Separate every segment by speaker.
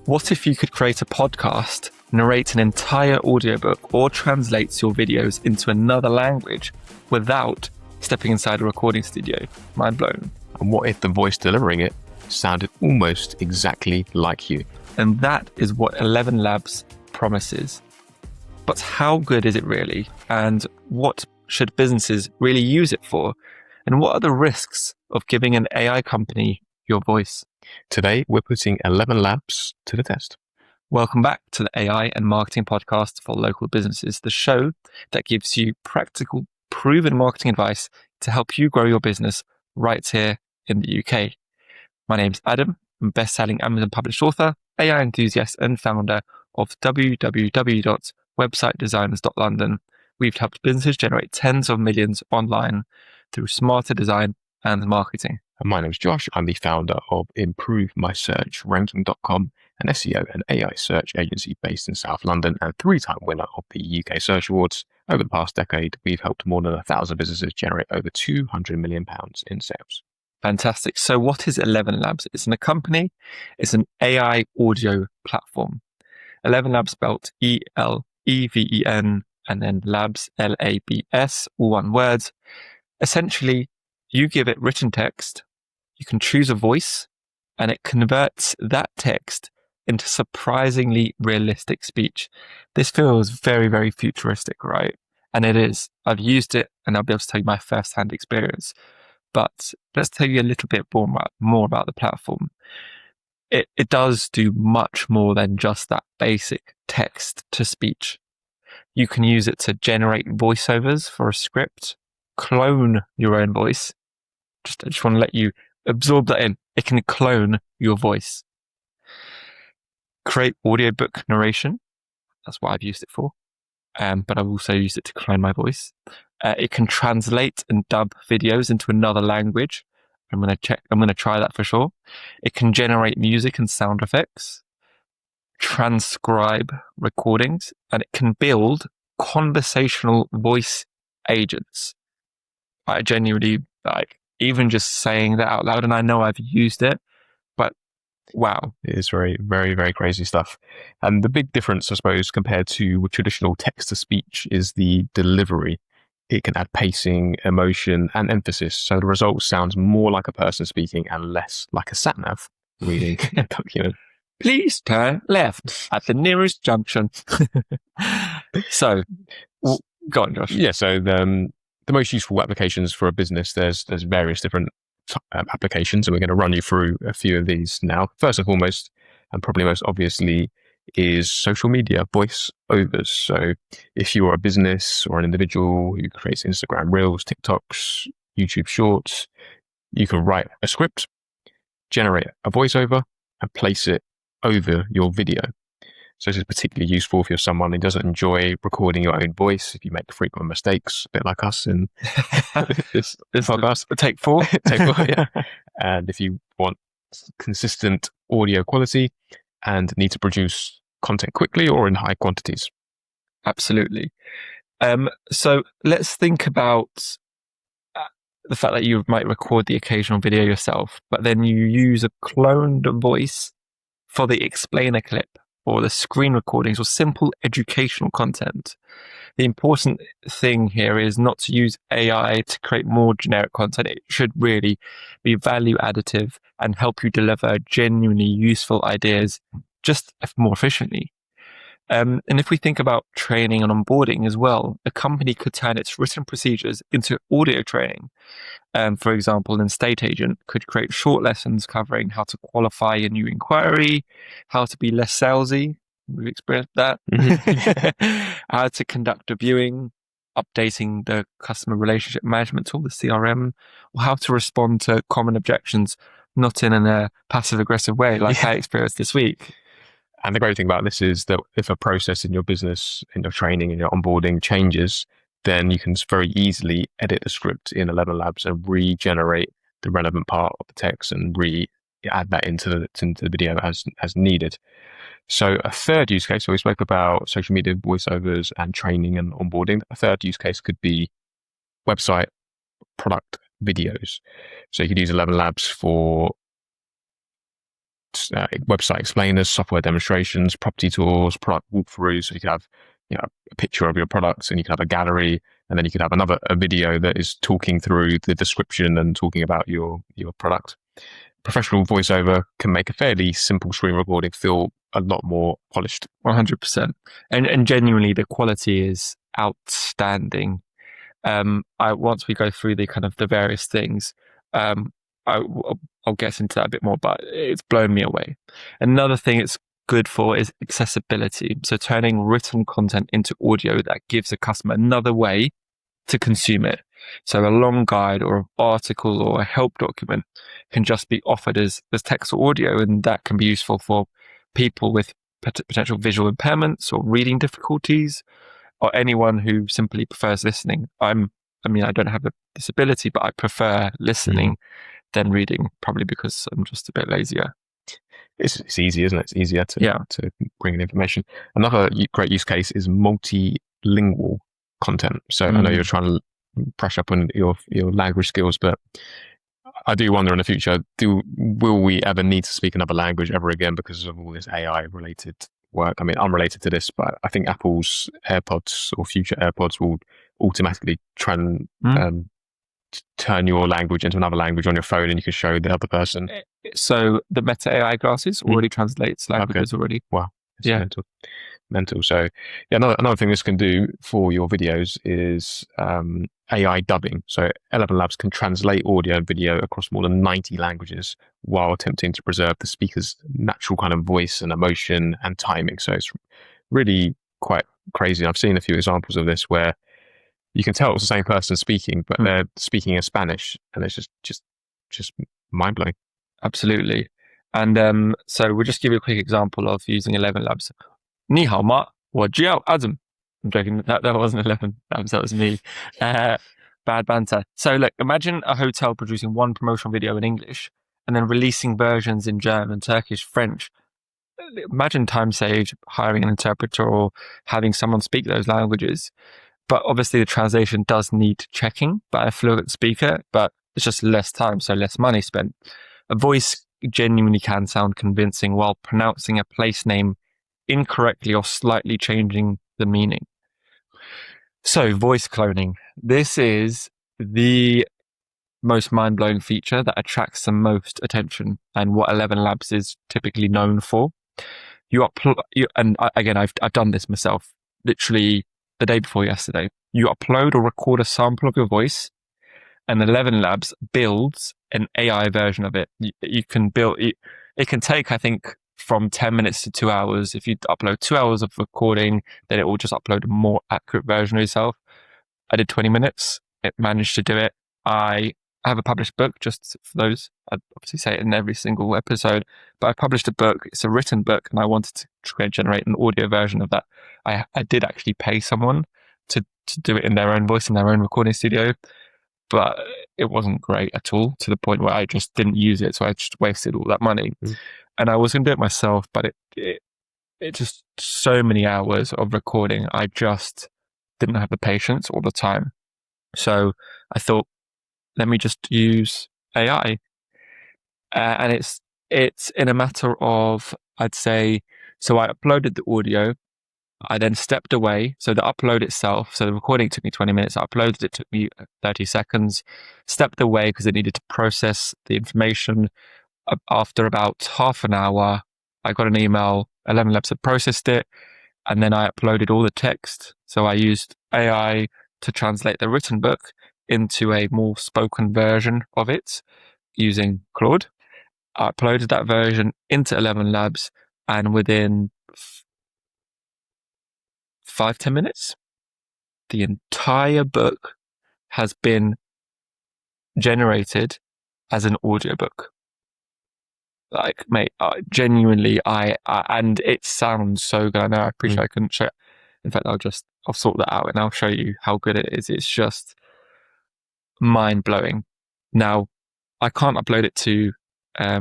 Speaker 1: What if you could create a podcast, narrate an entire audiobook, or translates your videos into another language without stepping inside a recording studio? Mind blown.
Speaker 2: And what if the voice delivering it sounded almost exactly like you?
Speaker 1: And that is what ElevenLabs promises. But how good is it really? And what should businesses really use it for? And what are the risks of giving an AI company your voice?
Speaker 2: Today, we're putting ElevenLabs to the test.
Speaker 1: Welcome back to the AI and Marketing Podcast for Local Businesses, the show that gives you practical, proven marketing advice to help you grow your business right here in the UK. My name's Adam. I'm best-selling Amazon published author, AI enthusiast, and founder of www.websitedesigners.london. We've helped businesses generate tens of millions online through smarter design and marketing.
Speaker 2: And my name's Josh. I'm the founder of ImproveMySearchRanking.com, an SEO and AI search agency based in South London and 3-time winner of the UK Search Awards. Over the past decade, we've helped more than 1,000 businesses generate over £200 million in sales.
Speaker 1: Fantastic. So what is ElevenLabs? It's a company. It's an AI audio platform. ElevenLabs spelled E-L-E-V-E-N and then labs, L-A-B-S, all one word. Essentially, you give it written text, you can choose a voice, and it converts that text into surprisingly realistic speech. This feels very, very futuristic, right? And it is. I've used it and I'll be able to tell you my first-hand experience. But let's tell you a little bit more about the platform. It does do much more than just that basic text to speech. You can use it to generate voiceovers for a script, clone your own voice. I just want to let you absorb that in. It can clone your voice. Create audiobook narration. That's what I've used it for. But I've also used it to clone my voice. It can translate and dub videos into another language. I'm going to try that for sure. It can generate music and sound effects, transcribe recordings, and it can build conversational voice agents. I genuinely even just saying that out loud, and I know I've used it, but wow.
Speaker 2: It is very, very, very crazy stuff. And the big difference, I suppose, compared to traditional text-to-speech is the delivery. It can add pacing, emotion, and emphasis, so the result sounds more like a person speaking and less like a sat-nav reading a document.
Speaker 1: Please turn left at the nearest junction. So, go on, Josh.
Speaker 2: Yeah, so the most useful applications for a business, there's various different applications, and we're going to run you through a few of these now. First and foremost, and probably most obviously, is social media voiceovers. So if you are a business or an individual who creates Instagram Reels, TikToks, YouTube Shorts, you can write a script, generate a voiceover, and place it over your video. So this is particularly useful if you're someone who doesn't enjoy recording your own voice, if you make frequent mistakes, a bit like us in this podcast.
Speaker 1: Take 4.
Speaker 2: Take 4, yeah. And if you want consistent audio quality and need to produce content quickly or in high quantities.
Speaker 1: Absolutely. So let's think about the fact that you might record the occasional video yourself, but then you use a cloned voice for the explainer clip or the screen recordings or simple educational content. The important thing here is not to use AI to create more generic content. It should really be value additive and help you deliver genuinely useful ideas just more efficiently. And if we think about training and onboarding as well, a company could turn its written procedures into audio training. For example, an estate agent could create short lessons covering how to qualify a new inquiry, how to be less salesy. We've experienced that. How to conduct a viewing, updating the customer relationship management tool, the CRM, or how to respond to common objections, not in a passive aggressive way like I experienced this week.
Speaker 2: And the great thing about this is that if a process in your business, in your training, in your onboarding changes, then you can very easily edit the script in ElevenLabs and regenerate the relevant part of the text and add that into the video as needed. So a third use case, so we spoke about social media voiceovers and training and onboarding. A third use case could be website product videos. So you could use ElevenLabs for website explainers, software demonstrations, property tours, product walkthroughs. So you could have, a picture of your products, and you could have a gallery, and then you could have a video that is talking through the description and talking about your product. Professional voiceover can make a fairly simple screen recording feel a lot more polished.
Speaker 1: 100%. And genuinely, the quality is outstanding. Once we go through the kind of the various things, I'll get into that a bit more, but it's blown me away. Another thing it's good for is accessibility. So turning written content into audio that gives a customer another way to consume it. So a long guide or an article or a help document can just be offered as text or audio, and that can be useful for people with potential visual impairments or reading difficulties, or anyone who simply prefers listening. I don't have a disability, but I prefer listening than reading, probably because I'm just a bit lazier.
Speaker 2: It's easy, isn't it? It's easier to bring in information. Another great use case is multilingual content. So I know you're trying to brush up on your language skills, but I do wonder in the future, will we ever need to speak another language ever again because of all this AI related work? I mean, unrelated to this, but I think Apple's AirPods or future AirPods will automatically turn your language into another language on your phone, and you can show the other person.
Speaker 1: So the Meta AI glasses already translates languages already.
Speaker 2: Wow. It's mental. So another thing this can do for your videos is AI dubbing. So ElevenLabs can translate audio and video across more than 90 languages while attempting to preserve the speaker's natural kind of voice and emotion and timing. So it's really quite crazy. I've seen a few examples of this where you can tell it's the same person speaking, but they're speaking in Spanish, and it's just mind blowing.
Speaker 1: Absolutely. And so we'll just give you a quick example of using ElevenLabs. 你好吗? 我叫 Adam. I'm joking. That wasn't ElevenLabs. That was me. Bad banter. So look, imagine a hotel producing one promotional video in English and then releasing versions in German, Turkish, French. Imagine time saved, hiring an interpreter or having someone speak those languages. But obviously the translation does need checking by a fluent speaker, but it's just less time, so less money spent. A voice genuinely can sound convincing while pronouncing a place name incorrectly or slightly changing the meaning. So voice cloning. This is the most mind-blowing feature that attracts the most attention and what ElevenLabs is typically known for. Again, I've done this myself, literally the day before yesterday. You upload or record a sample of your voice, and ElevenLabs builds an AI version of it. You can build it. It can take, I think, from 10 minutes to 2 hours. If you upload 2 hours of recording, then it will just upload a more accurate version of yourself. I did 20 minutes. It managed to do it. I have a published book, just for those. I obviously say it in every single episode, but I published a book. It's a written book, and I wanted to generate an audio version of that. I did actually pay someone to do it in their own voice, in their own recording studio, but it wasn't great at all, to the point where I just didn't use it. So I just wasted all that money. And I was going to do it myself, but it just so many hours of recording. I just didn't have the patience or the time. So I thought, let me just use AI. And it's in a matter of, I'd say, so I uploaded the audio. I then stepped away. So the upload itself, so the recording took me 20 minutes. I uploaded it, took me 30 seconds. Stepped away because it needed to process the information. After about half an hour, I got an email. ElevenLabs had processed it, and then I uploaded all the text. So I used AI to translate the written book into a more spoken version of it using Claude. I uploaded that version into ElevenLabs, and within 5-10 minutes, the entire book has been generated as an audiobook. Like, mate, genuinely, and it sounds so good. I know, I appreciate I couldn't show it. In fact, I'll sort that out and I'll show you how good it is. It's just mind blowing. Now, I can't upload it to, I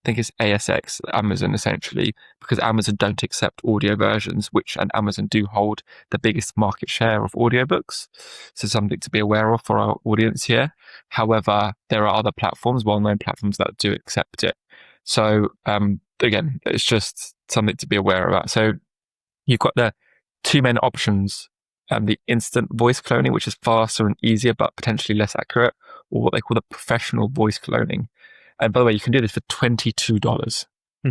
Speaker 1: think it's ASX, Amazon essentially, because Amazon don't accept audio versions, and Amazon do hold the biggest market share of audiobooks. So something to be aware of for our audience here. However, there are other platforms, well-known platforms that do accept it. So again, it's just something to be aware about. So you've got the two main options. The instant voice cloning, which is faster and easier, but potentially less accurate, or what they call the professional voice cloning. And by the way, you can do this for $22.
Speaker 2: Hmm.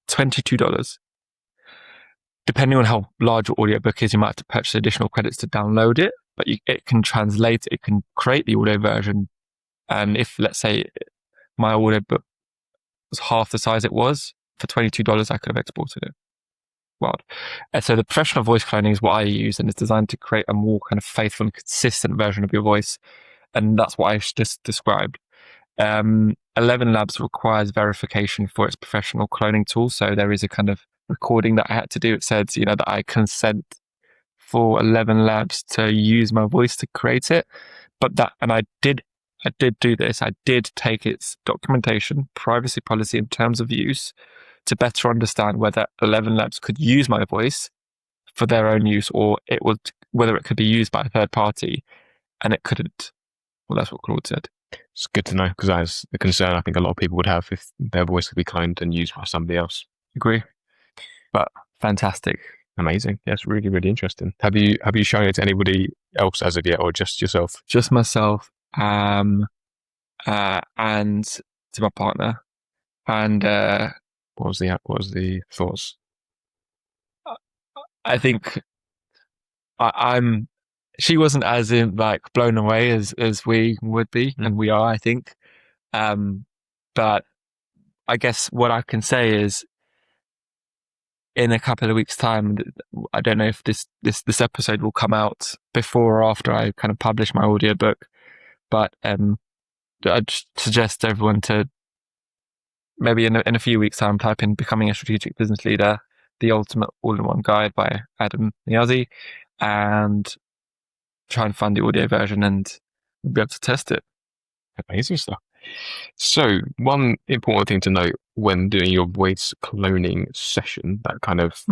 Speaker 1: $22. Depending on how large your audiobook is, you might have to purchase additional credits to download it, but it can translate, it can create the audio version. And if, let's say, my audiobook was half the size it was, for $22, I could have exported it. Wild. And so the professional voice cloning is what I use, and it's designed to create a more kind of faithful and consistent version of your voice. And that's what I just described. ElevenLabs requires verification for its professional cloning tool. So there is a kind of recording that I had to do. It said, that I consent for ElevenLabs to use my voice to create it. And I did do this. I did take its documentation, privacy policy, and terms of use to better understand whether ElevenLabs could use my voice for their own use, or whether it could be used by a third party, and it couldn't. Well, that's what Claude said.
Speaker 2: It's good to know, because that's the concern I think a lot of people would have if their voice could be cloned and used by somebody else.
Speaker 1: Agree. But fantastic.
Speaker 2: Amazing. Yeah, it's really, really interesting. Have you shown it to anybody else as of yet, or just yourself?
Speaker 1: Just myself, and to my partner. And
Speaker 2: what was the thoughts?
Speaker 1: I think she wasn't as blown away as we would be, and we are, I think. But I guess what I can say is, in a couple of weeks' time, I don't know if this episode will come out before or after I kind of publish my audiobook, but I'd suggest everyone to maybe in a few weeks' time type in "Becoming a Strategic Business Leader: The Ultimate All-in-One Guide" by Adam Niazi, and try and find the audio version and be able to test it.
Speaker 2: Amazing stuff. So one important thing to note when doing your voice cloning session, that kind of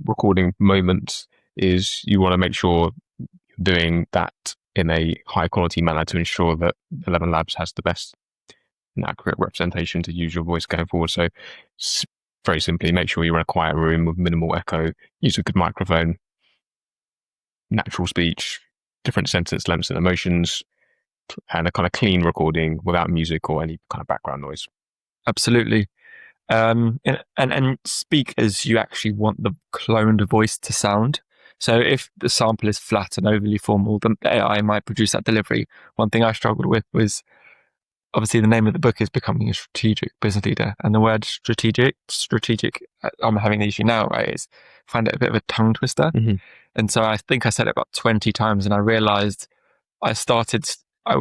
Speaker 2: recording moment, is you want to make sure you're doing that in a high quality manner to ensure that ElevenLabs has the best and accurate representation to use your voice going forward. So very simply, make sure you're in a quiet room with minimal echo, use a good microphone, natural speech, different sentence lengths and emotions, and a kind of clean recording without music or any kind of background noise.
Speaker 1: Absolutely. And speak as you actually want the cloned voice to sound. So if the sample is flat and overly formal, then the AI might produce that delivery. One thing I struggled with was, obviously the name of the book is Becoming a Strategic Business Leader, and the word strategic, I'm having the issue now, right, is find it a bit of a tongue twister.
Speaker 2: Mm-hmm.
Speaker 1: And so I think I said it about 20 times, and I realized I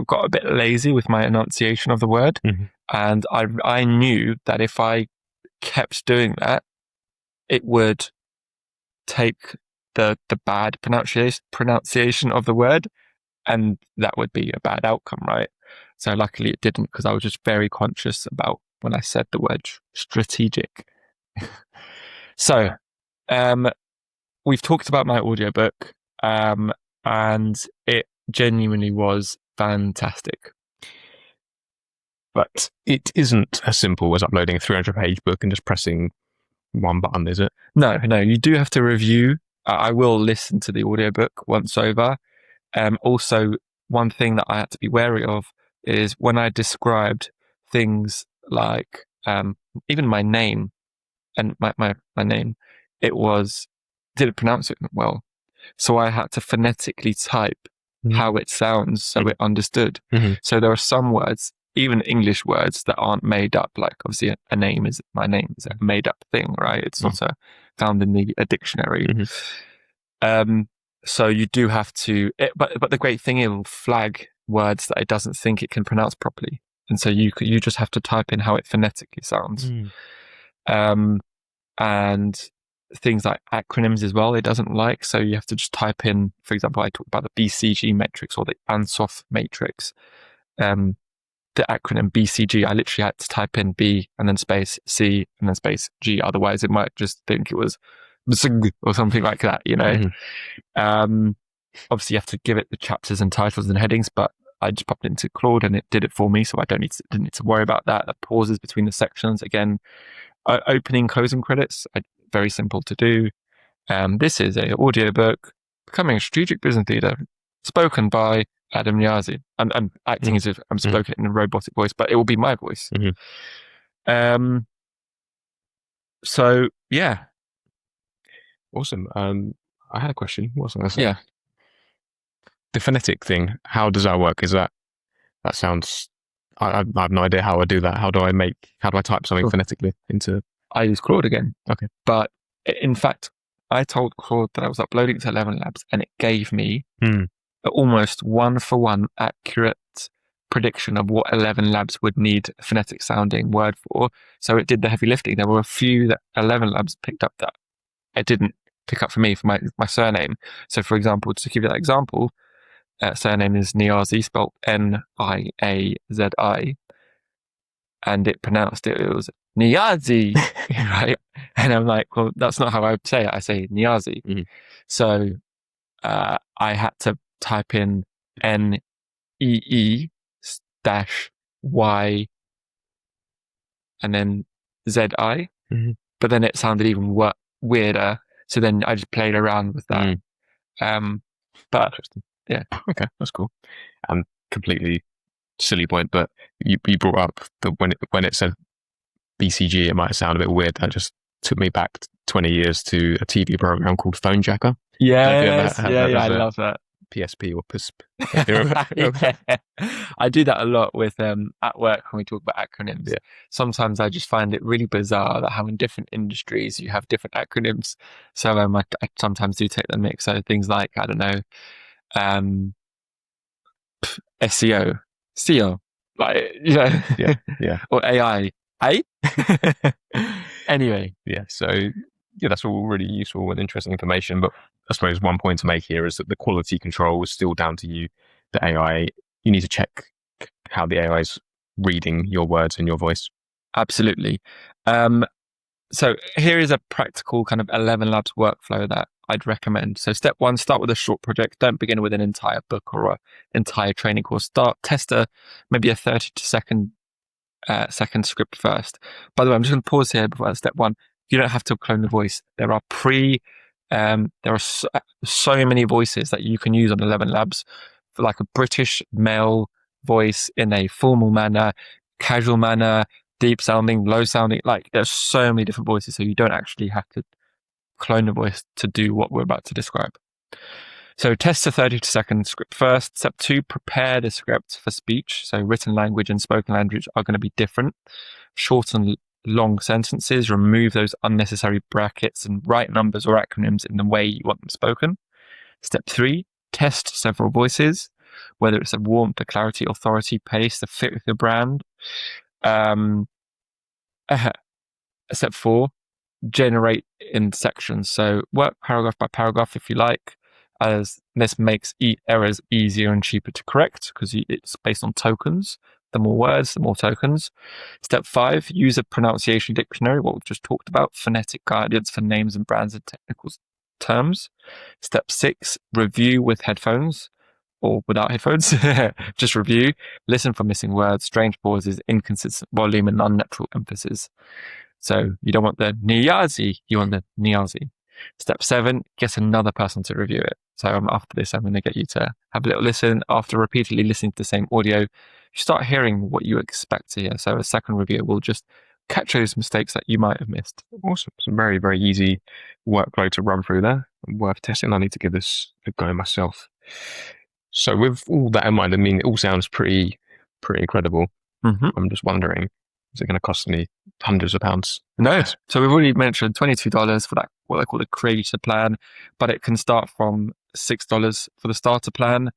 Speaker 1: got a bit lazy with my enunciation of the word.
Speaker 2: Mm-hmm.
Speaker 1: And I knew that if I kept doing that, it would take the bad pronunciation of the word, and that would be a bad outcome, right? So luckily it didn't, because I was just very conscious about when I said the word strategic. So we've talked about my audiobook, and it genuinely was fantastic.
Speaker 2: But it isn't as simple as uploading a 300-page book and just pressing one button, is it?
Speaker 1: No, you do have to review. I will listen to the audiobook once over. Also, one thing that I had to be wary of is when I described things like even my name and my name, didn't pronounce it well. So I had to phonetically type how it sounds so it understood.
Speaker 2: Mm-hmm.
Speaker 1: So there are some words, even English words, that aren't made up. Like obviously my name is a made up thing, right? It's not found in a dictionary.
Speaker 2: Mm-hmm.
Speaker 1: So you do have to, but the great thing, it will flag words that it doesn't think it can pronounce properly. And so you just have to type in how it phonetically sounds. And things like acronyms as well, it doesn't like. So you have to just type in, for example, I talked about the BCG matrix or the Ansoff matrix. The acronym BCG, I literally had to type in B and then space C and then space G. Otherwise, it might just think it was or something like that, Obviously, you have to give it the chapters and titles and headings, but I just popped it into Claude and it did it for me, so I didn't need to worry about that. The pauses between the sections, again, Opening, closing credits, very simple to do. This is a audiobook, Becoming a Strategic Business Leader, spoken by Adam Niazi. I'm acting as if I'm spoken in a robotic voice, but it will be my voice. So yeah.
Speaker 2: Awesome. I had a question. What was I going to say?
Speaker 1: Yeah.
Speaker 2: The phonetic thing, how does that work? That sounds, I have no idea how I do that. How do I type something phonetically into?
Speaker 1: I use Claude again.
Speaker 2: Okay.
Speaker 1: But in fact, I told Claude that I was uploading to ElevenLabs, and it gave me almost 1-for-1 accurate prediction of what ElevenLabs would need a phonetic sounding word for. So it did the heavy lifting. There were a few that ElevenLabs picked up that it didn't pick up for me for my surname. So for example, to give you that example, surname is Niazi, spelled Niazi, and it pronounced it was Niazi, right? And I'm like, well, that's not how I say it. I say Niazi. So I had to type in NEE dash Y and then ZI, but then it sounded even weirder. So then I just played around with that. But
Speaker 2: interesting.
Speaker 1: Yeah.
Speaker 2: Okay, that's cool. Completely silly point, but you brought up when it said BCG, it might sound a bit weird. That just took me back 20 years to a TV program called Phone Jacker.
Speaker 1: Yes, I love that.
Speaker 2: PSP or PSP.
Speaker 1: I do that a lot with at work when we talk about acronyms.
Speaker 2: Yeah.
Speaker 1: Sometimes I just find it really bizarre that how in different industries you have different acronyms. So I sometimes do take the mix. So things like, I don't know, SEO, SEO, like, you know,
Speaker 2: yeah,
Speaker 1: or AI, Anyway,
Speaker 2: so that's all really useful and interesting information. But I suppose one point to make here is that the quality control is still down to you. The AI, you need to check how the AI is reading your words and your voice.
Speaker 1: Absolutely. So here is a practical kind of ElevenLabs workflow that I'd recommend. So step 1, start with a short project. Don't begin with an entire book or an entire training course. Test maybe a 30 second script first. By the way, I'm just going to pause here before step 1. You don't have to clone the voice. There are so many voices that you can use on ElevenLabs for like a British male voice in a formal manner, casual manner, deep sounding, low sounding. Like there's so many different voices, so you don't actually have to clone the voice to do what we're about to describe. So test the 30 second script first. Step 2, prepare the script for speech. So written language and spoken language are going to be different. Shorten long sentences, remove those unnecessary brackets, and write numbers or acronyms in the way you want them spoken. Step 3, test several voices, whether it's a warmth, a clarity, authority, pace, the fit with your brand. Step 4, generate in sections. So work paragraph by paragraph if you like, as this makes errors easier and cheaper to correct because it's based on tokens. The more words, the more tokens. Step 5, use a pronunciation dictionary, what we've just talked about, phonetic guidance for names and brands and technical terms. Step 6, review with headphones or without headphones. Just review, listen for missing words, strange pauses, inconsistent volume, and unnatural emphasis. So you don't want the Niazi, you want the Niazi. Step 7, get another person to review it. So after this, I'm going to get you to have a little listen. After repeatedly listening to the same audio, you start hearing what you expect to hear. So a second reviewer will just catch those mistakes that you might have missed.
Speaker 2: Awesome. Some very, very easy workload to run through there. Worth testing. I need to give this a go myself. So with all that in mind, I mean, it all sounds pretty incredible. I'm just wondering, is it going to cost me hundreds of pounds?
Speaker 1: No. So we've already mentioned $22 for that, what they call the creator plan, but it can start from $6 for the starter plan.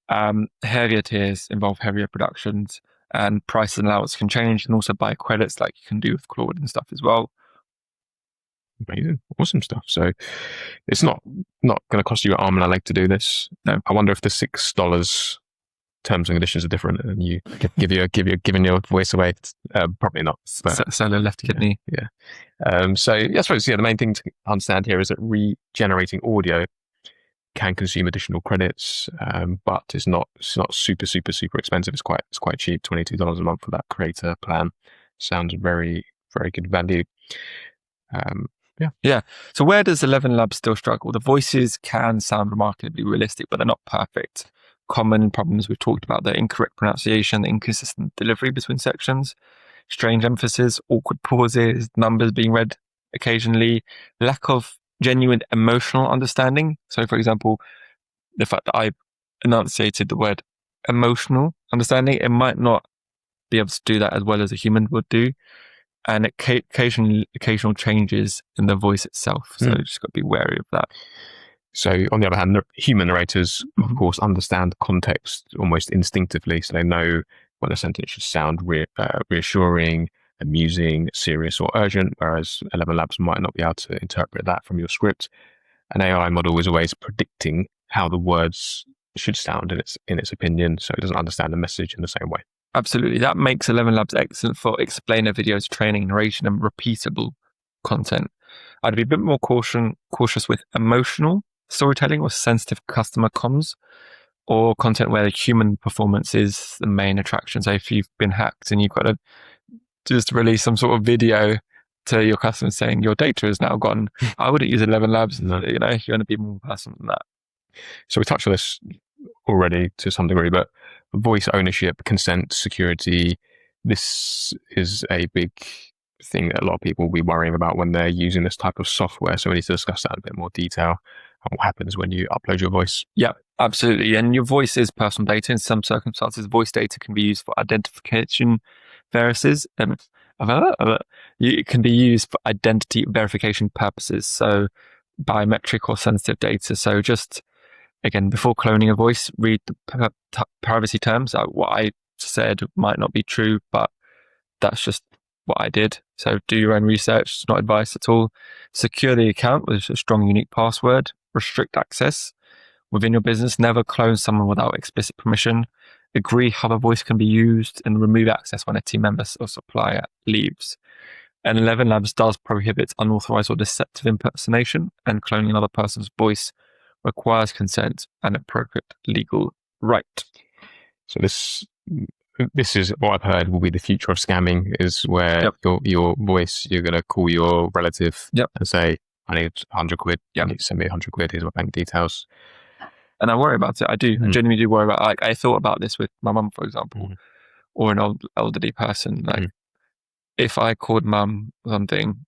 Speaker 1: Heavier tiers involve heavier productions, and price and allowance can change, and also buy credits like you can do with Claude and stuff as well.
Speaker 2: Amazing. Awesome stuff. So it's not going to cost you an arm and a leg to do this.
Speaker 1: No.
Speaker 2: I wonder if the $6 terms and conditions are different and you giving your voice away. Probably not.
Speaker 1: Sell a left kidney.
Speaker 2: Yeah. So I suppose the main thing to understand here is that regenerating audio can consume additional credits, but it's not super expensive. It's quite cheap. $22 a month for that creator plan sounds very, very good value. Um,
Speaker 1: Yeah. So where does ElevenLabs still struggle? The voices can sound remarkably realistic, but they're not perfect. Common problems we've talked about: the incorrect pronunciation, the inconsistent delivery between sections, strange emphasis, awkward pauses, numbers being read occasionally, lack of genuine emotional understanding. So, for example, the fact that I enunciated the word emotional understanding, it might not be able to do that as well as a human would do. And occasional changes in the voice itself. So you just got to be wary of that.
Speaker 2: So on the other hand, human narrators, of
Speaker 1: Mhm.
Speaker 2: course, understand context almost instinctively. So they know when a sentence should sound reassuring, amusing, serious, or urgent, whereas ElevenLabs might not be able to interpret that from your script. An AI model is always predicting how the words should sound in its opinion, so it doesn't understand the message in the same way.
Speaker 1: Absolutely. That makes ElevenLabs excellent for explainer videos, training, narration, and repeatable content. I'd be a bit more cautious with emotional storytelling or sensitive customer comms, or content where the human performance is the main attraction. So if you've been hacked and you've got to just release some sort of video to your customers saying your data is now gone, I wouldn't use ElevenLabs.
Speaker 2: No.
Speaker 1: You know, you want to be more personal than that.
Speaker 2: So we touched on this already to some degree, but voice ownership, consent, security, this is a big thing that a lot of people will be worrying about when they're using this type of software. So we need to discuss that in a bit more detail and what happens when you upload your voice.
Speaker 1: Yeah, absolutely. And your voice is personal data. In some circumstances, voice data can be used for identification purposes. It can be used for identity verification purposes. So biometric or sensitive data. So just, again, before cloning a voice, read the privacy terms. What I said might not be true, but that's just what I did. So do your own research. It's not advice at all. Secure the account with a strong, unique password. Restrict access within your business. Never clone someone without explicit permission. Agree how the voice can be used, and remove access when a team member or supplier leaves. And ElevenLabs does prohibit unauthorized or deceptive impersonation, and cloning another person's voice requires consent and appropriate legal right.
Speaker 2: So this is what I've heard will be the future of scamming, is where your voice, you're going to call your relative and say, I need 100 quid. You need to send me 100 quid. Here's my bank details.
Speaker 1: And I worry about it. I do. I genuinely do worry about it. Like, I thought about this with my mum, for example, or an elderly person. Like, if I called mum something,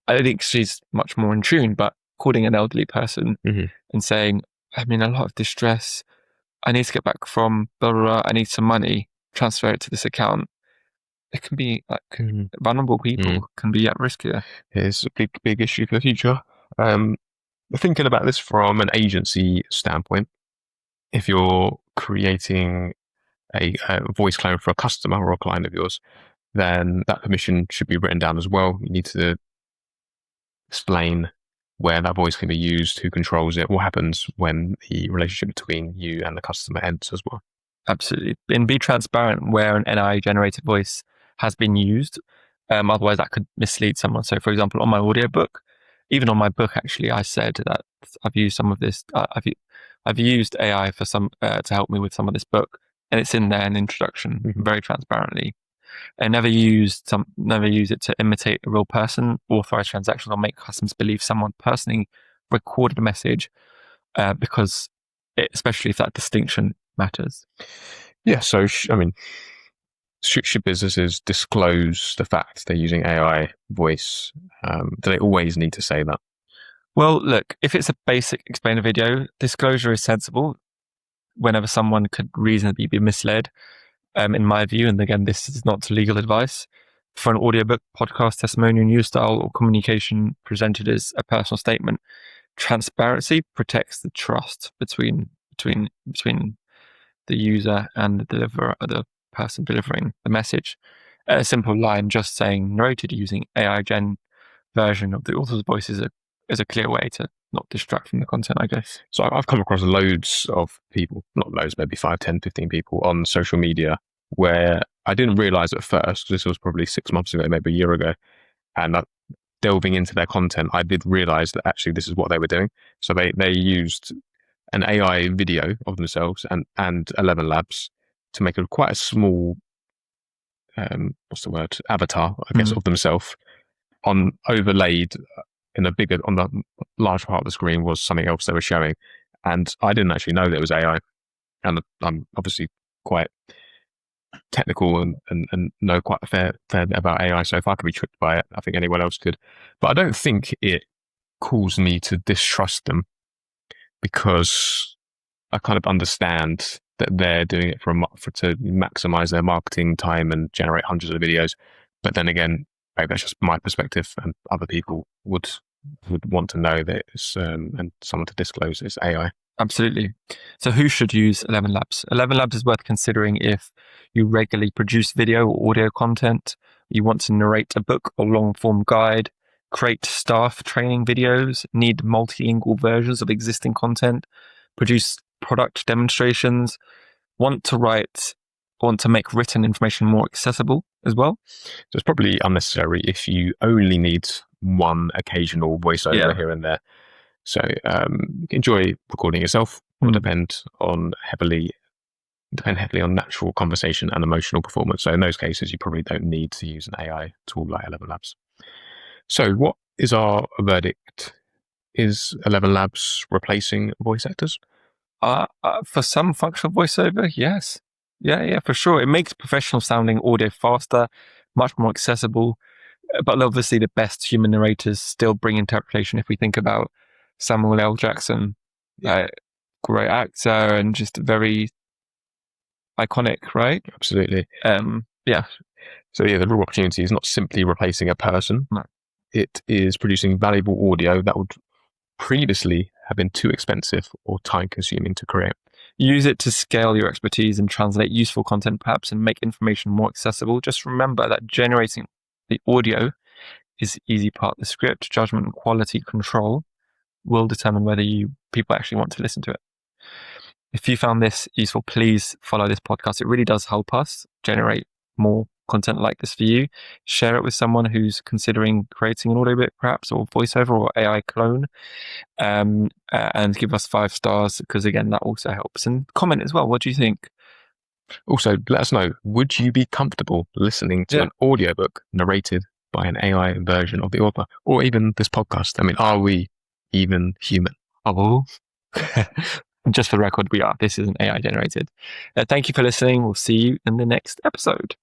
Speaker 1: I think she's much more in tune, but calling an elderly person and saying, I'm in a lot of distress, I need to get back from blah, blah, blah, I need some money, transfer it to this account. It can be like vulnerable people can be at risk here.
Speaker 2: It's a big issue for the future. Thinking about this from an agency standpoint, if you're creating a voice clone for a customer or a client of yours, then that permission should be written down as well. You need to explain where that voice can be used, who controls it, what happens when the relationship between you and the customer ends as well.
Speaker 1: Absolutely. And be transparent where an NI generated voice has been used. Otherwise, that could mislead someone. So, for example, on my audiobook, even on my book, actually, I said that I've used some of this. I've used AI for some to help me with some of this book, and it's in there in introduction very transparently. I never use it to imitate a real person, authorize transactions, or make customers believe someone personally recorded a message, because especially if that distinction matters.
Speaker 2: Yeah. So, should businesses disclose the fact they're using AI voice? Do they always need to say that?
Speaker 1: Well, look, if it's a basic explainer video, disclosure is sensible whenever someone could reasonably be misled, in my view. And again, this is not legal advice. For an audiobook, podcast, testimonial, news style, or communication presented as a personal statement, transparency protects the trust between the user and the deliverer, or the person delivering the message. A simple line just saying narrated using AI gen version of the author's voice is a clear way to not distract from the content, I guess.
Speaker 2: So I've come across loads of people, not loads, maybe 5, 10, 15 people on social media where I didn't realize at first, this was probably 6 months ago, maybe a year ago, and delving into their content, I did realize that actually this is what they were doing. So they used an AI video of themselves and ElevenLabs to make quite a small, avatar, I guess, of themselves. on overlaid in a bigger on the large part of the screen was something else they were showing, and I didn't actually know that it was AI. And I'm obviously quite technical and know quite a fair bit about AI. So if I could be tricked by it, I think anyone else could. But I don't think it caused me to distrust them, because I kind of understand that they're doing it to maximize their marketing time and generate hundreds of videos. But then again, maybe that's just my perspective, and other people would want to know that it's and someone to disclose it's AI.
Speaker 1: Absolutely. So who should use ElevenLabs? ElevenLabs is worth considering if you regularly produce video or audio content, you want to narrate a book or long form guide, create staff training videos, need multilingual versions of existing content, produce product demonstrations, want to make written information more accessible as well.
Speaker 2: So it's probably unnecessary if you only need one occasional voiceover here and there. So enjoy recording yourself. Will depend heavily on natural conversation and emotional performance. So in those cases, you probably don't need to use an AI tool like ElevenLabs. So what is our verdict? Is ElevenLabs replacing voice actors?
Speaker 1: For some functional voiceover, yes. Yeah, for sure. It makes professional sounding audio faster, much more accessible. But obviously the best human narrators still bring interpretation. If we think about Samuel L. Jackson, great actor and just very iconic, right?
Speaker 2: Absolutely.
Speaker 1: Yeah.
Speaker 2: So the real opportunity is not simply replacing a person.
Speaker 1: No.
Speaker 2: It is producing valuable audio that would previously have been too expensive or time consuming to create.
Speaker 1: Use it to scale your expertise and translate useful content, perhaps, and make information more accessible. Just remember that generating the audio is the easy part. The script, judgment, and quality control will determine whether people actually want to listen to it. If you found this useful, please follow this podcast. It really does help us generate more content like this for you. Share it with someone who's considering creating an audiobook, perhaps, or voiceover or AI clone. And give us 5 stars, because again, that also helps. And comment as well. What do you think?
Speaker 2: Also, let us know, would you be comfortable listening to an audiobook narrated by an AI version of the author, or even this podcast? I mean, are we even human?
Speaker 1: Oh, just for the record, we are. This isn't AI generated. Thank you for listening. We'll see you in the next episode.